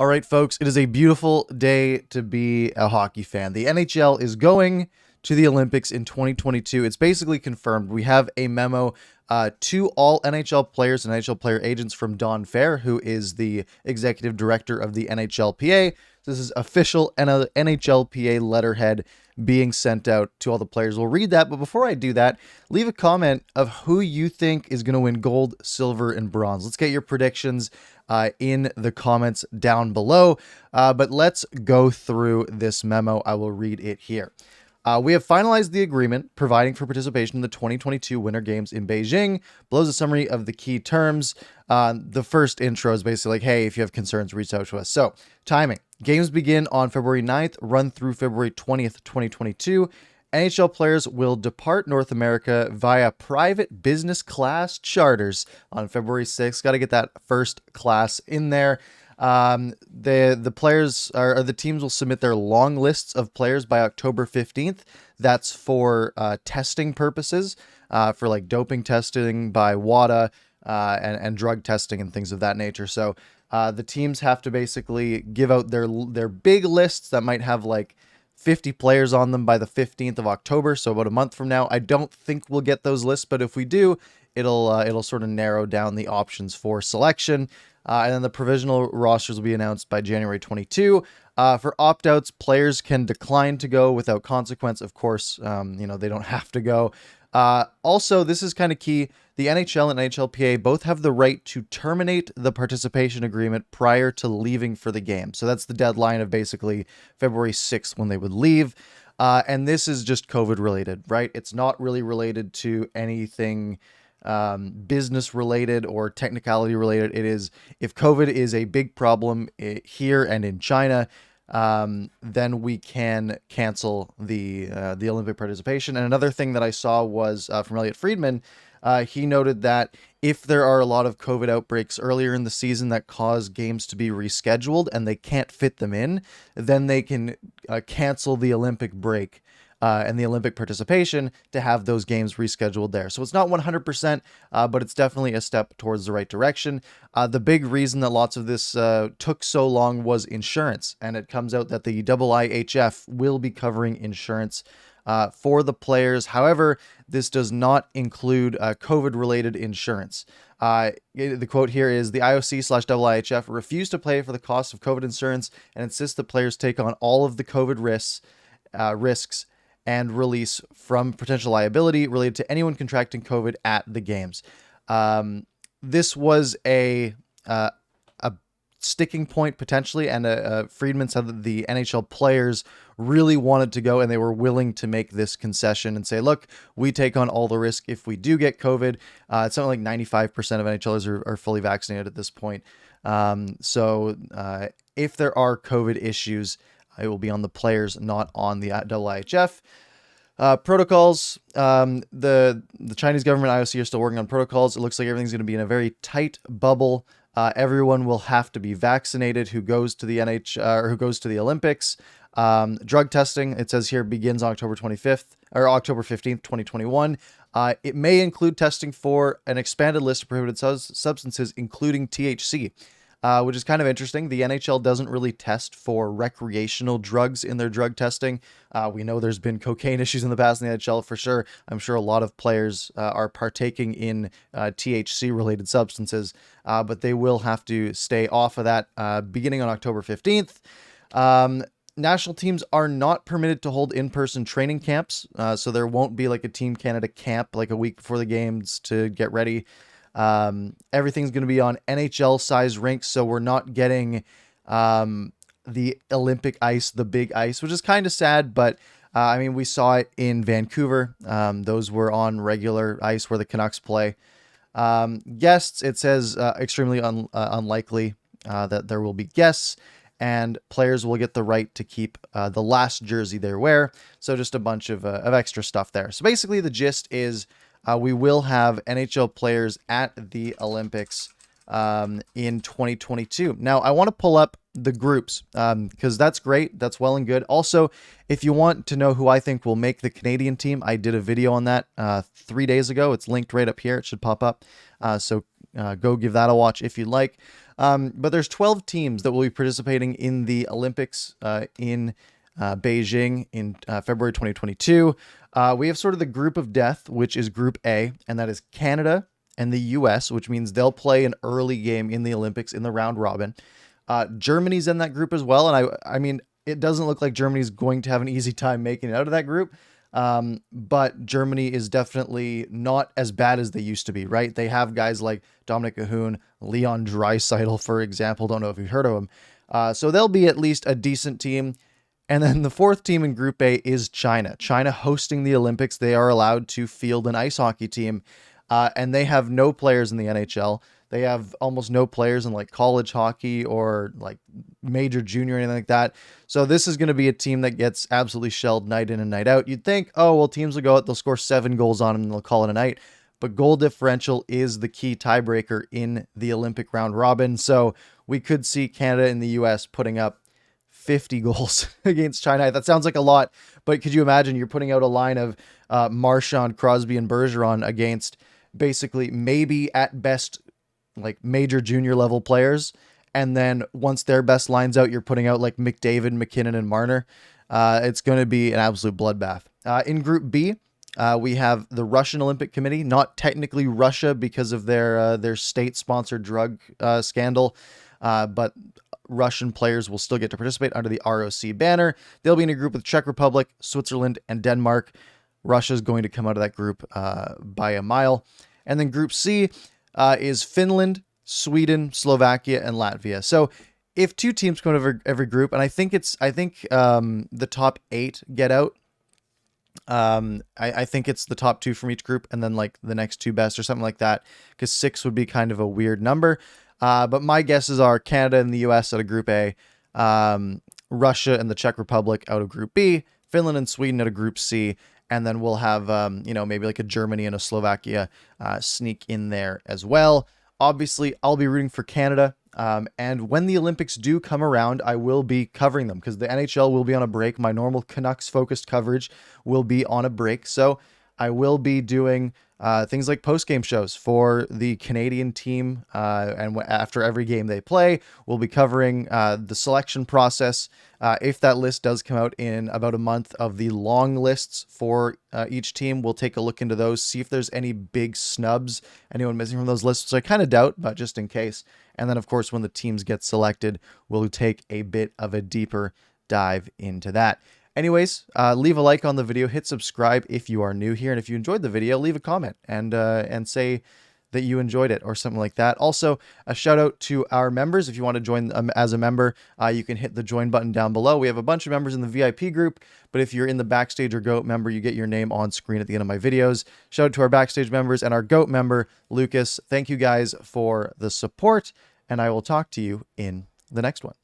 All right, folks, it is a beautiful day to be a hockey fan. The NHL is going to the Olympics in 2022. It's basically confirmed. We have a memo to all NHL players and NHL player agents from Don Fair, who is the executive director of the NHLPA. This is official NHLPA letterhead being sent out to all the players. We'll read that, but before I do that, leave a comment of who you think is going to win gold, silver, and bronze. Let's get your predictions in the comments down below, but let's go through this memo. I will read it here. We have finalized the agreement providing for participation in the 2022 Winter Games in Beijing. Below is a summary of the key terms. The first intro is basically like, hey, if you have concerns, reach out to us. So, timing. Games begin on February 9th, run through February 20th, 2022. NHL players will depart North America via private business class charters on February 6th. Got to get that first class in there. The players or the teams will submit their long lists of players by October 15th. That's for testing purposes, for like doping testing by WADA and drug testing and things of that nature. So the teams have to basically give out their big lists that might have like 50 players on them by the 15th of October, so about a month from now. I don't think we'll get those lists, but if we do, it'll sort of narrow down the options for selection. And then the provisional rosters will be announced by January 22. For opt-outs, players can decline to go without consequence. Of course, they don't have to go. Also, this is kind of key. The NHL and NHLPA both have the right to terminate the participation agreement prior to leaving for the game. So that's the deadline of basically February 6th when they would leave. And this is just COVID related, right? It's not really related to anything business related or technicality related. It is, if COVID is a big problem here and in China, then we can cancel the Olympic participation. And another thing that I saw was from Elliot Friedman. He noted that if there are a lot of COVID outbreaks earlier in the season that cause games to be rescheduled and they can't fit them in, then they can cancel the Olympic break and the Olympic participation to have those games rescheduled there. So it's not 100%, but it's definitely a step towards the right direction. The big reason that lots of this took so long was insurance, and it comes out that the IIHF will be covering insurance for the players. However, this does not include COVID-related insurance. The quote here is, the IOC/IIHF refused to pay for the cost of COVID insurance and insists that players take on all of the COVID risks and release from potential liability related to anyone contracting COVID at the games. This was a sticking point potentially, and Friedman said that the NHL players really wanted to go and they were willing to make this concession and say, look, we take on all the risk if we do get COVID. It's something like 95% of NHLers are fully vaccinated at this point. So if there are COVID issues, it will be on the players, not on the IIHF. Protocols. The Chinese government, IOC, are still working on protocols. It looks like everything's going to be in a very tight bubble. Everyone will have to be vaccinated who goes to the or who goes to the Olympics. Drug testing, it says here, begins on October 25th or October 15th, 2021. It may include testing for an expanded list of prohibited substances, including THC. Which is kind of interesting. The NHL doesn't really test for recreational drugs in their drug testing. We know there's been cocaine issues in the past in the NHL for sure. I'm sure a lot of players are partaking in THC-related substances, but they will have to stay off of that beginning on October 15th. National teams are not permitted to hold in-person training camps, so there won't be like a Team Canada camp like a week before the games to get ready. Everything's going to be on NHL size rinks, so we're not getting the Olympic ice, the big ice, which is kind of sad, but I mean, we saw it in Vancouver. Those were on regular ice where the Canucks play. Guests, it says extremely unlikely that there will be guests, and players will get the right to keep the last jersey they wear. So just a bunch of extra stuff there. So basically the gist is, we will have NHL players at the Olympics in 2022. Now, I want to pull up the groups because that's great. That's well and good. Also, if you want to know who I think will make the Canadian team, I did a video on that 3 days ago. It's linked right up here. It should pop up. So go give that a watch if you'd like. But there's 12 teams that will be participating in the Olympics in Beijing in February 2022. We have sort of the group of death, which is Group A, and that is Canada and the US, which means they'll play an early game in the Olympics in the round robin. Germany's in that group as well, and I mean, it doesn't look like Germany's going to have an easy time making it out of that group. But Germany is definitely not as bad as they used to be, right? They have guys like Dominic Cahoon, Leon Draisaitl, for example. Don't know if you've heard of him. So they'll be at least a decent team. And then the fourth team in Group A is China. China hosting the Olympics. They are allowed to field an ice hockey team, and they have no players in the NHL. They have almost no players in like college hockey or like major junior or anything like that. So this is going to be a team that gets absolutely shelled night in and night out. You'd think, oh, well, teams will go out, they'll score 7 goals on them and they'll call it a night. But goal differential is the key tiebreaker in the Olympic round robin. So we could see Canada and the US putting up 50 goals against China. That sounds like a lot, but could you imagine you're putting out a line of Marchand, Crosby, and Bergeron against basically maybe at best like major junior level players, and then once their best lines out, you're putting out like McDavid, McKinnon, and Marner. It's going to be an absolute bloodbath. In Group B, we have the Russian Olympic Committee, not technically Russia because of their state-sponsored drug scandal, but Russian players will still get to participate under the ROC banner. They'll be in a group with Czech Republic, Switzerland, and Denmark. Russia's going to come out of that group by a mile. And then Group C is Finland, Sweden, Slovakia, and Latvia. So if 2 teams come out of every group, and I think the top 8 get out. I think it's the top 2 from each group, and then like the next 2 best or something like that, because 6 would be kind of a weird number. But my guesses are Canada and the US out of Group A, Russia and the Czech Republic out of Group B, Finland and Sweden out of Group C, and then we'll have, maybe like a Germany and a Slovakia sneak in there as well. Obviously, I'll be rooting for Canada. And when the Olympics do come around, I will be covering them because the NHL will be on a break. My normal Canucks-focused coverage will be on a break. So I will be doing things like post-game shows for the Canadian team. And after every game they play, we'll be covering the selection process. If that list does come out in about a month of the long lists for each team, we'll take a look into those, see if there's any big snubs, anyone missing from those lists, which I kind of doubt, but just in case. And then, of course, when the teams get selected, we'll take a bit of a deeper dive into that. Anyways, leave a like on the video, hit subscribe if you are new here, and if you enjoyed the video, leave a comment and say that you enjoyed it or something like that. Also, a shout out to our members. If you want to join as a member, you can hit the join button down below. We have a bunch of members in the VIP group, but if you're in the Backstage or GOAT member, you get your name on screen at the end of my videos. Shout out to our Backstage members and our GOAT member, Lucas. Thank you guys for the support, and I will talk to you in the next one.